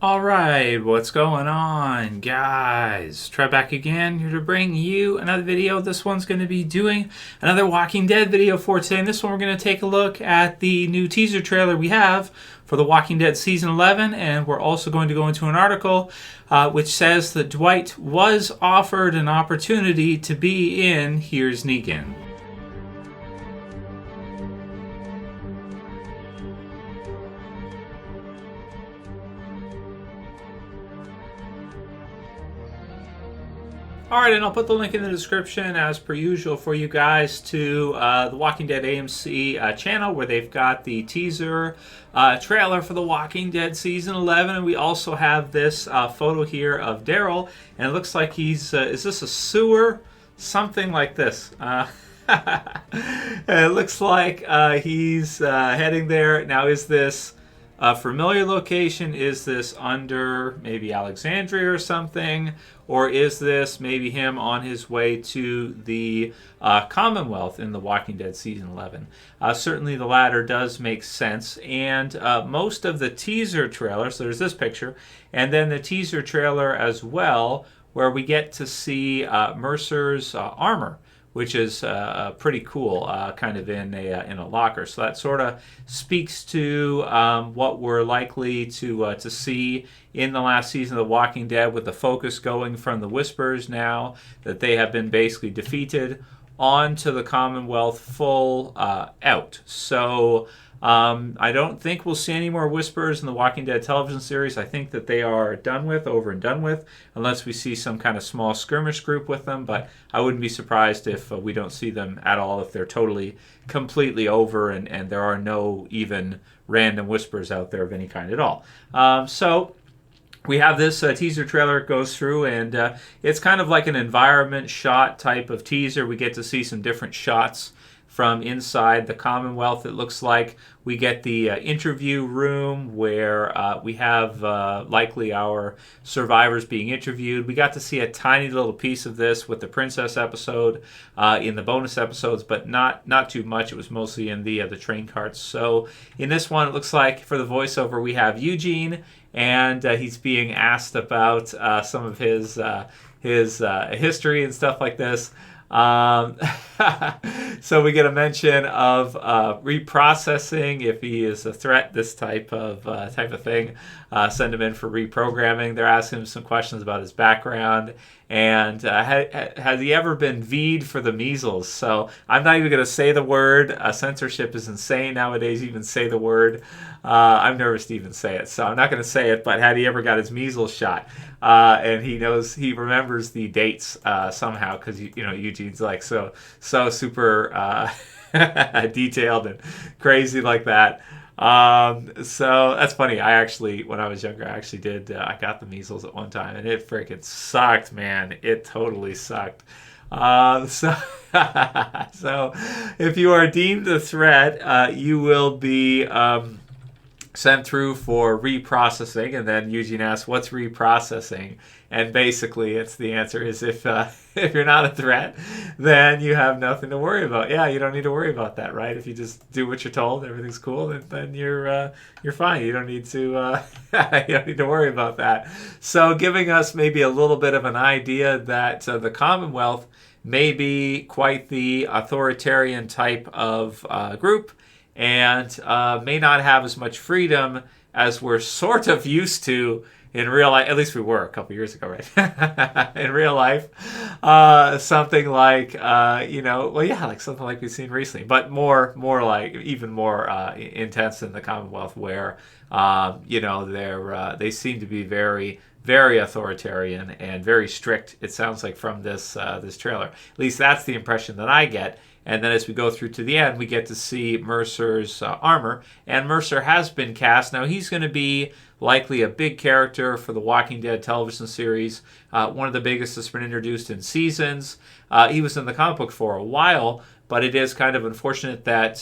Alright, what's going on, guys? Try back again here to bring you another video. This one's going to be doing another Walking Dead video for today. And this one we're going to take a look at the new teaser trailer we have for The Walking Dead Season 11. And we're also going to go into an article which says that Dwight was offered an opportunity to be in Here's Negan. Alright, and I'll put the link in the description as per usual for you guys to the Walking Dead AMC channel where they've got the teaser trailer for The Walking Dead Season 11. And we also have this photo here of Daryl, and it looks like he's, is this a sewer? Something like this. It looks like he's heading there. Now, is this a familiar location? Is this under maybe Alexandria or something? Or is this maybe him on his way to the Commonwealth in The Walking Dead Season 11? Certainly the latter does make sense. And most of the teaser trailer, so there's this picture, and then the teaser trailer as well, where we get to see Mercer's armor, which is pretty cool, kind of in a locker. So that sort of speaks to what we're likely to see in the last season of The Walking Dead, with the focus going from the Whispers now that they have been basically defeated onto the Commonwealth full out. So I don't think we'll see any more Whispers in the Walking Dead television series. I think that they are over and done with, unless we see some kind of small skirmish group with them. But I wouldn't be surprised if we don't see them at all, if they're totally, completely over, and there are no even random Whispers out there of any kind at all. So we have this teaser trailer it goes through, and it's kind of like an environment shot type of teaser. We get to see some different shots from inside the Commonwealth. It looks like we get the interview room where we have likely our survivors being interviewed. We got to see a tiny little piece of this with the Princess episode in the bonus episodes, but not too much. It was mostly in the train carts. So in this one, it looks like for the voiceover we have Eugene, and he's being asked about some of his history and stuff like this. So we get a mention of reprocessing. If he is a threat, this type of thing, send him in for reprogramming. They're asking him some questions about his background, and has he ever been V'd for the measles? So I'm not even going to say the word. Censorship is insane nowadays. Even say the word. I'm nervous to even say it, so I'm not going to say it. But had he ever got his measles shot? And he remembers the dates somehow, because Eugene's like so super detailed and crazy like that. So that's funny. I actually, when I was younger, I got the measles at one time, and it freaking sucked, man. It totally sucked. So if you are deemed a threat, you will be sent through for reprocessing. And then Eugene asks, what's reprocessing? And basically the answer is if you're not a threat, then you have nothing to worry about. Yeah, you don't need to worry about that, right? If you just do what you're told, everything's cool, then you're fine. You don't need to worry about that. So giving us maybe a little bit of an idea that the Commonwealth may be quite the authoritarian type of group, and may not have as much freedom as we're sort of used to in real life. At least we were a couple years ago, right? In real life. Something like, like something like we've seen recently, but more like, even more intense in the Commonwealth, where, they seem to be very, very authoritarian and very strict, it sounds like, from this trailer. At least that's the impression that I get. And then as we go through to the end, we get to see Mercer's armor. And Mercer has been cast. Now, he's going to be likely a big character for the Walking Dead television series. One of the biggest that's been introduced in seasons. He was in the comic book for a while, but it is kind of unfortunate that,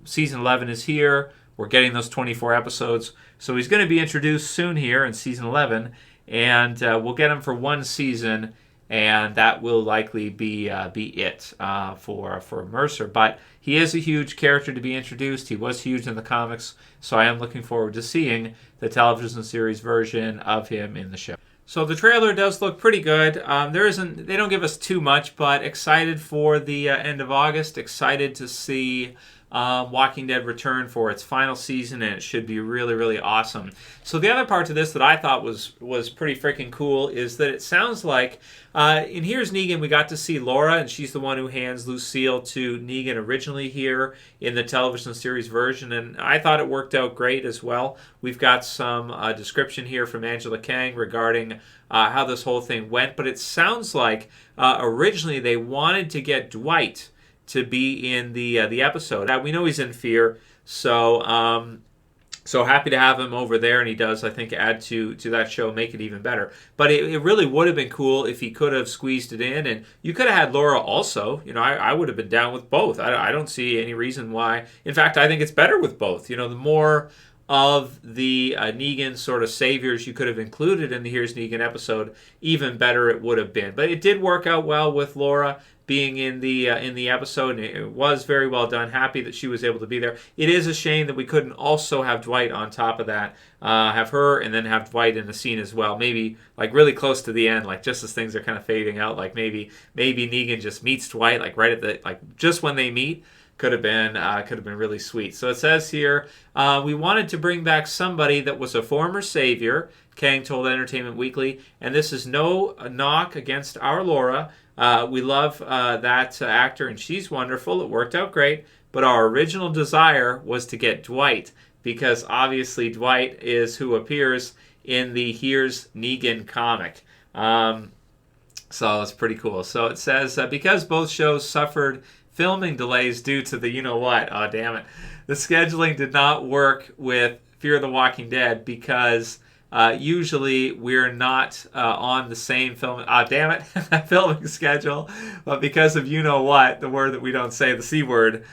season 11 is here. We're getting those 24 episodes. So he's going to be introduced soon here in season 11. And we'll get him for one season. and that will likely be it for Mercer. But he is a huge character to be introduced. He was huge in the comics, so I am looking forward to seeing the television series version of him in the show. So the trailer does look pretty good. They don't give us too much, but excited for the end of August. Excited to see Walking Dead return for its final season, and it should be really, really awesome. So the other part to this that I thought was pretty freaking cool is that it sounds like in Here's Negan, we got to see Laura, and she's the one who hands Lucille to Negan originally here in the television series version, and I thought it worked out great as well. We've got some description here from Angela Kang regarding how this whole thing went, but it sounds like originally they wanted to get Dwight to be in the episode. We know he's in Fear, so so happy to have him over there, and he does, I think, add to that show, make it even better. But it really would have been cool if he could have squeezed it in, and you could have had Laura also. I would have been down with both. I don't see any reason why. In fact, I think it's better with both. The more of the Negan sort of saviors you could have included in the Here's Negan episode, even better it would have been. But it did work out well with Laura being in the episode, and it was very well done. Happy that she was able to be there. It is a shame that we couldn't also have Dwight on top of that, have her and then have Dwight in the scene as well. Maybe like really close to the end, like just as things are kind of fading out, like maybe Negan just meets Dwight like right at the just when they meet. Could have been really sweet. So it says here, we wanted to bring back somebody that was a former savior, Kang told Entertainment Weekly, and this is no knock against our Laura. We love that actor, and she's wonderful. It worked out great, but our original desire was to get Dwight, because obviously Dwight is who appears in the Here's Negan comic. So it's pretty cool. So it says, because both shows suffered filming delays due to the you-know-what. Oh, damn it. The scheduling did not work with Fear the Walking Dead because usually we're not on the same filming schedule, but because of you-know-what, the word that we don't say, the C word,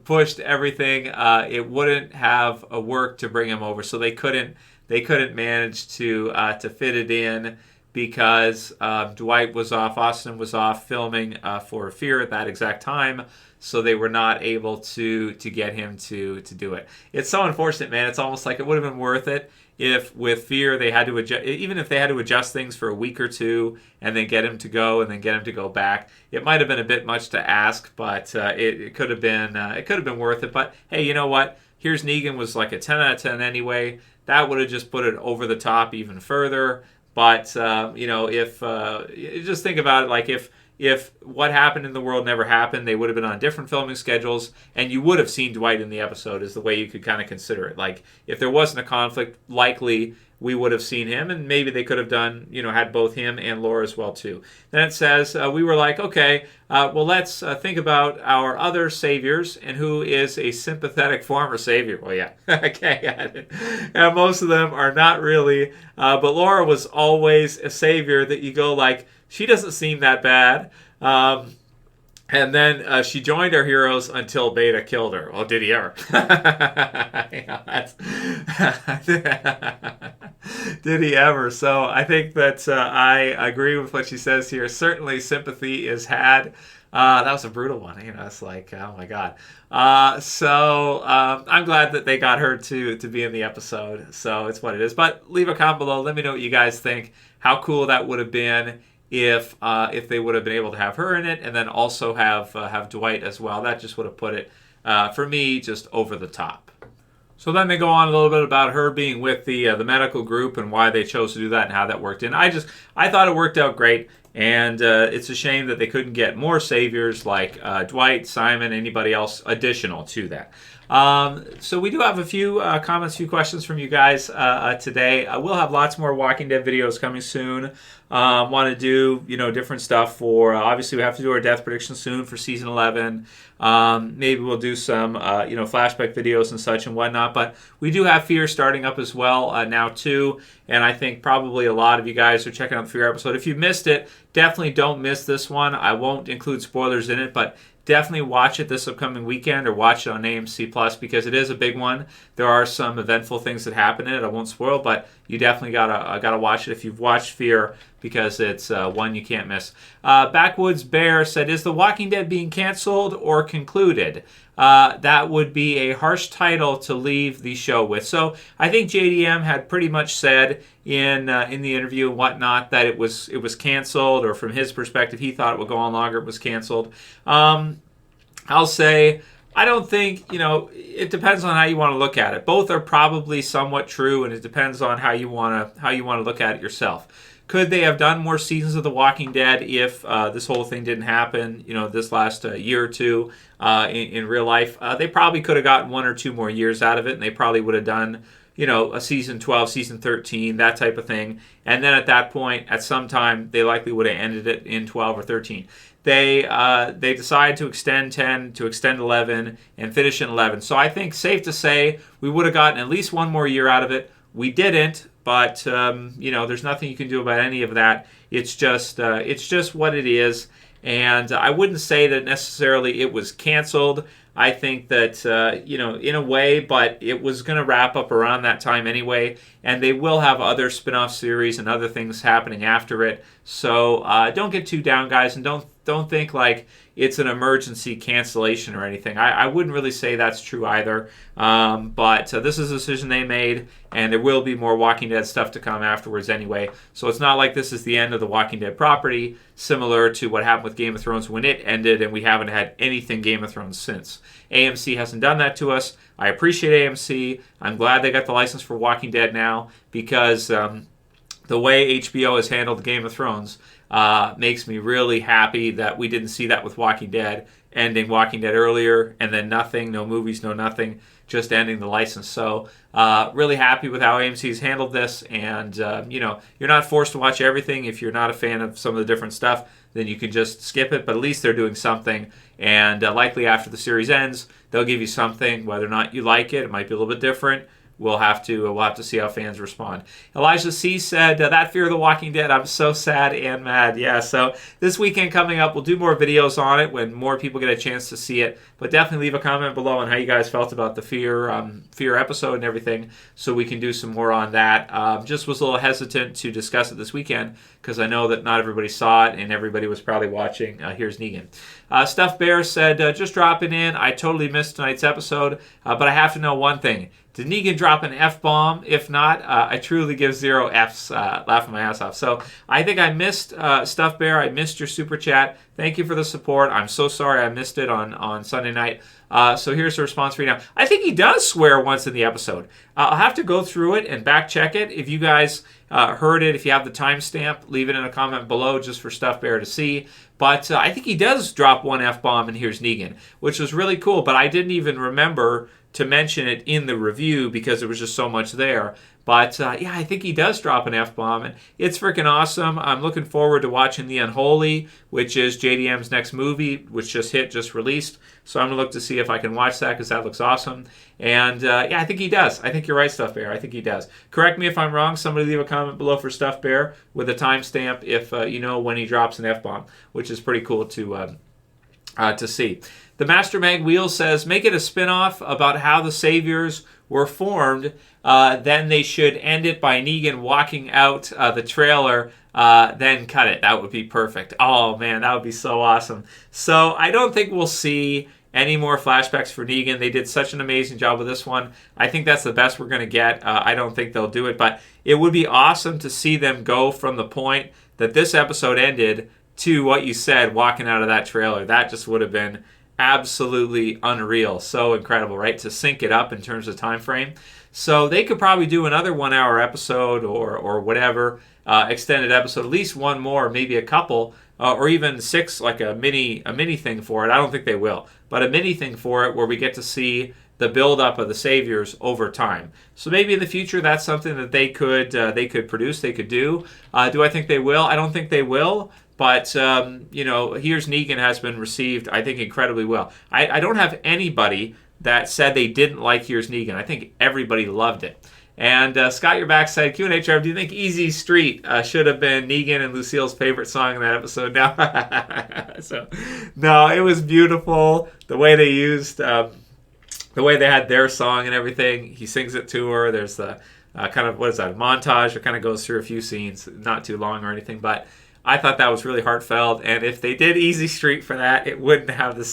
pushed everything. It wouldn't have worked to bring him over, so they couldn't manage to fit it in, because Dwight was off, Austin was off filming for Fear at that exact time, so they were not able to get him to do it. It's so unfortunate, man. It's almost like it would have been worth it if with Fear they had to adjust, even if they had to adjust things for a week or two and then get him to go and then get him to go back. It might have been a bit much to ask, but it could have been worth it. But hey, you know what? Here's Negan was like a 10 out of 10 anyway. That would have just put it over the top even further. But if just think about it, like if what happened in the world never happened, they would have been on different filming schedules, and you would have seen Dwight in the episode, is the way you could kind of consider it. Like if there wasn't a conflict, likely we would have seen him, and maybe they could have done, had both him and Laura as well too. Then it says, we were like, okay, well, let's think about our other saviors and who is a sympathetic former savior. Well, yeah, okay, and most of them are not really, but Laura was always a savior that you go like, she doesn't seem that bad. And then she joined our heroes until Beta killed her. Well, did he ever? Did he ever? So I think that I agree with what she says here. Certainly sympathy is had. That was a brutal one. It's like, oh my God. So I'm glad that they got her to be in the episode. So it's what it is. But leave a comment below. Let me know what you guys think. How cool that would have been if they would have been able to have her in it, and then also have Dwight as well. That just would have put it, for me, just over the top. So then they go on a little bit about her being with the medical group and why they chose to do that and how that worked in. I thought it worked out great, and it's a shame that they couldn't get more saviors like Dwight, Simon, anybody else additional to that. So we do have a few comments, few questions from you guys today. We'll have lots more Walking Dead videos coming soon. Want to do, different stuff for, obviously we have to do our death prediction soon for season 11. Maybe we'll do some, flashback videos and such and whatnot. But we do have Fear starting up as well now too. And I think probably a lot of you guys are checking out the Fear episode. If you missed it, definitely don't miss this one. I won't include spoilers in it, but definitely watch it this upcoming weekend or watch it on AMC Plus because it is a big one. There are some eventful things that happen in it. I won't spoil, but you definitely gotta watch it if you've watched Fear because it's one you can't miss. Backwoods Bear said, "Is The Walking Dead being canceled or concluded?" That would be a harsh title to leave the show with. So I think JDM had pretty much said in the interview and whatnot that it was canceled, or from his perspective, he thought it would go on longer. It was canceled. I'll say I don't think it depends on how you want to look at it. Both are probably somewhat true, and it depends on how you want to look at it yourself. Could they have done more seasons of The Walking Dead if this whole thing didn't happen, this last year or two in real life? They probably could have gotten 1 or 2 more years out of it, and they probably would have done, a season 12, season 13, that type of thing. And then at that point, at some time, they likely would have ended it in 12 or 13. They decided to extend 10, to extend 11, and finish in 11. So I think safe to say we would have gotten at least 1 more year out of it. We didn't. But there's nothing you can do about any of that. It's just what it is, and I wouldn't say that necessarily it was canceled. I think that in a way, but it was going to wrap up around that time anyway, and they will have other spin-off series and other things happening after it. So don't get too down, guys, and don't think like it's an emergency cancellation or anything. I wouldn't really say that's true either. But this is a decision they made, and there will be more Walking Dead stuff to come afterwards anyway. So it's not like this is the end of the Walking Dead property, similar to what happened with Game of Thrones when it ended, and we haven't had anything Game of Thrones since. AMC hasn't done that to us. I appreciate AMC. I'm glad they got the license for Walking Dead now because the way HBO has handled Game of Thrones makes me really happy that we didn't see that with Walking Dead, ending Walking Dead earlier, and then nothing, no movies, no nothing, just ending the license. So really happy with how AMC's handled this, and you're not forced to watch everything. If you're not a fan of some of the different stuff, then you can just skip it, but at least they're doing something, and likely after the series ends, they'll give you something. Whether or not you like it, it might be a little bit different. We'll have to see how fans respond. Elijah C. said, that Fear of the Walking Dead, I'm so sad and mad. Yeah, so this weekend coming up, we'll do more videos on it when more people get a chance to see it. But definitely leave a comment below on how you guys felt about the Fear episode and everything, so we can do some more on that. Just was a little hesitant to discuss it this weekend because I know that not everybody saw it and everybody was probably watching Here's Negan. Stuffed Bear said, just dropping in. I totally missed tonight's episode, but I have to know one thing. Did Negan drop an F-bomb? If not, I truly give 0 Fs, laughing my ass off. So I think I missed Stuffed Bear. I missed your super chat. Thank you for the support. I'm so sorry I missed it on Sunday night. So here's the response for you now. I think he does swear once in the episode. I'll have to go through it and back check it. If you guys heard it, if you have the timestamp, leave it in a comment below just for Stuffed Bear to see. But I think he does drop one F-bomb in Here's Negan, which was really cool. But I didn't even remember to mention it in the review because there was just so much there. But yeah, I think he does drop an F-bomb, and it's freaking awesome. I'm looking forward to watching The Unholy, which is JDM's next movie, which just released. So I'm going to look to see if I can watch that because that looks awesome. And yeah, I think he does. I think you're right, Stuffed Bear. I think he does. Correct me if I'm wrong. Somebody leave a comment below for Stuffed Bear with a timestamp if you know when he drops an F-bomb, which is pretty cool to see. The Master Mag Wheel says, make it a spin-off about how the Saviors were formed. Then they should end it by Negan walking out the trailer, then cut it. That would be perfect. Oh, man, that would be so awesome. So I don't think we'll see any more flashbacks for Negan. They did such an amazing job with this one. I think that's the best we're going to get. I don't think they'll do it, but it would be awesome to see them go from the point that this episode ended to what you said, walking out of that trailer. That just would have been absolutely unreal. So incredible, right? To sync it up in terms of time frame. So they could probably do another 1 hour episode or whatever, extended episode, at least one more, maybe a couple, or even 6, like a mini thing for it. I don't think they will, but a mini thing for it where we get to see the build-up of the Saviors over time. So maybe in the future that's something that they could produce, they could do. Do I think they will? I don't think they will. But, Here's Negan has been received, I think, incredibly well. I don't have anybody that said they didn't like Here's Negan. I think everybody loved it. And Scott Your Back said, Q&A, Trev, do you think Easy Street should have been Negan and Lucille's favorite song in that episode? No. So, no, it was beautiful. The way they used, the way they had their song and everything. He sings it to her. There's the kind of, what is that, a montage. It kind of goes through a few scenes, not too long or anything. But I thought that was really heartfelt. And if they did Easy Street for that, it would not have the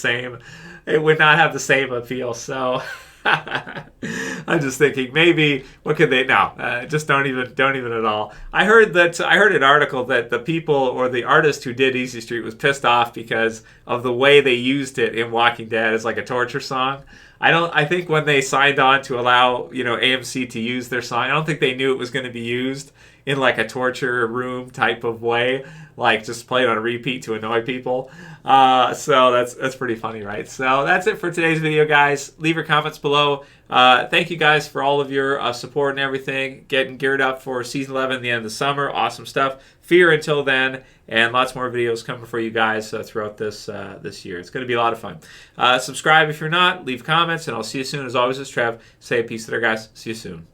same appeal. So... I'm just thinking maybe what could they just don't even at all. I heard an article that the people or the artist who did Easy Street was pissed off because of the way they used it in Walking Dead as like a torture song. I think when they signed on to allow AMC to use their song, I don't think they knew it was going to be used in like a torture room type of way, like just play it on a repeat to annoy people. So that's pretty funny, right? So that's it for today's video, guys. Leave your comments below. Thank you guys for all of your support and everything. Getting geared up for season 11, the end of the summer. Awesome stuff. Fear until then, and lots more videos coming for you guys throughout this year. It's going to be a lot of fun. Subscribe if you're not. Leave comments, and I'll see you soon. As always, it's Trev. Say peace there, guys. See you soon.